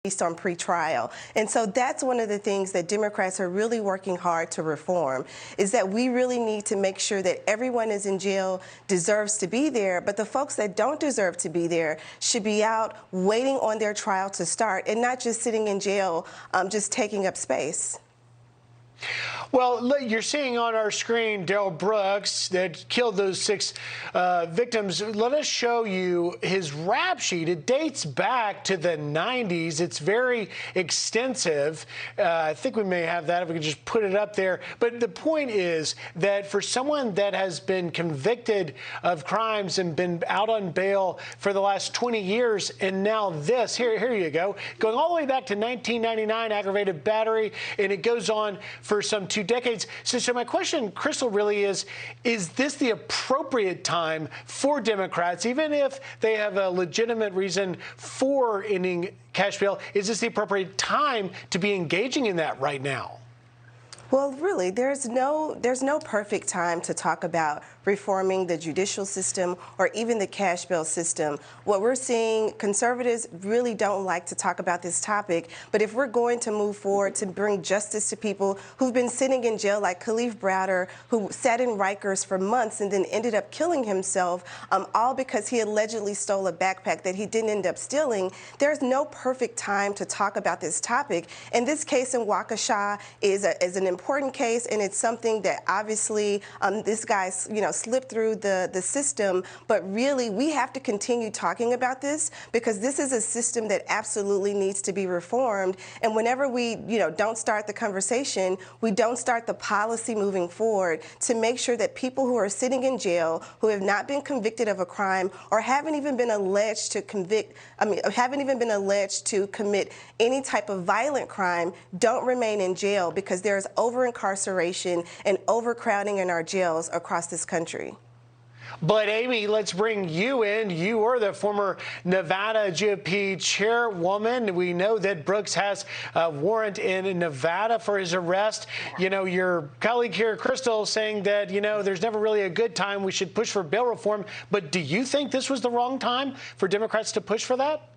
released on pretrial. And so that's one of the things that Democrats are really working hard to reform, is that we really need to make sure that everyone is in jail deserves to be there, but the folks that don't deserve to be there should be out waiting on their trial to start and not just sitting in jail, just taking up space. Well, you're seeing on our screen Darrell Brooks that killed those 6 victims. Let us show you his rap sheet. It dates back to the 90s. It's very extensive. I think we may have that if we could just put it up there. But the point is that for someone that has been convicted of crimes and been out on bail for the last 20 years, and now this, here you go, going all the way back to 1999, aggravated battery, and it goes on for some 2 decades. So my question, Krystal, really is this the appropriate time for Democrats, even if they have a legitimate reason for ending cash bail, is this the appropriate time to be engaging in that right now? Well, really, there's no perfect time to talk about reforming the judicial system or even the cash bail system. What we're seeing, conservatives really don't like to talk about this topic, but if we're going to move forward to bring justice to people who've been sitting in jail, like Khalif Browder, who sat in Rikers for months and then ended up killing himself, all because he allegedly stole a backpack that he didn't end up stealing, there's no perfect time to talk about this topic. And this case in Waukesha is an important case, and it's something that obviously this guy's, slipped through the system, but really we have to continue talking about this because this is a system that absolutely needs to be reformed. And whenever we, don't start the conversation, we don't start the policy moving forward to make sure that people who are sitting in jail, who have not been convicted of a crime or haven't even been alleged to commit any type of violent crime, don't remain in jail because there's over-incarceration and overcrowding in our jails across this country. But, Amy, let's bring you in. You are the former Nevada GOP chairwoman. We know that Brooks has a warrant in Nevada for his arrest. Your colleague here, Krystal, saying that, there's never really a good time. We should push for bail reform. But do you think this was the wrong time for Democrats to push for that?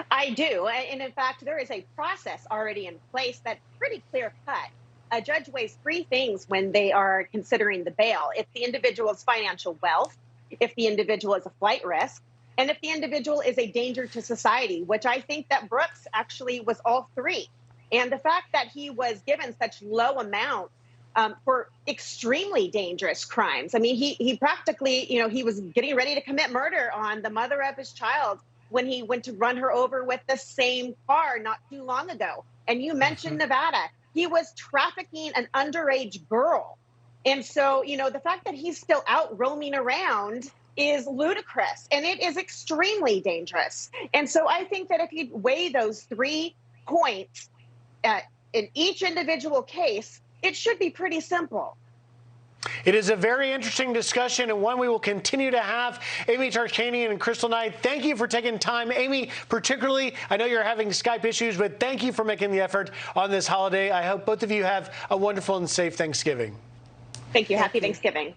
I do. And in fact, there is a process already in place that's pretty clear cut. A judge weighs 3 things when they are considering the bail. If the individual's financial wealth, if the individual is a flight risk, and if the individual is a danger to society, which I think that Brooks actually was all 3. And the fact that he was given such low amount for extremely dangerous crimes. I mean, he practically, he was getting ready to commit murder on the mother of his child when he went to run her over with the same car not too long ago. And you mentioned Nevada. He was trafficking an underage girl. And so, the fact that he's still out roaming around is ludicrous, and it is extremely dangerous. And so I think that if you weigh those 3 points in each individual case, it should be pretty simple. It is a very interesting discussion and one we will continue to have. Amy Tarkanian and Krystal Knight, thank you for taking time. Amy, particularly, I know you're having Skype issues, but thank you for making the effort on this holiday. I hope both of you have a wonderful and safe Thanksgiving. Thank you. Happy Thanksgiving.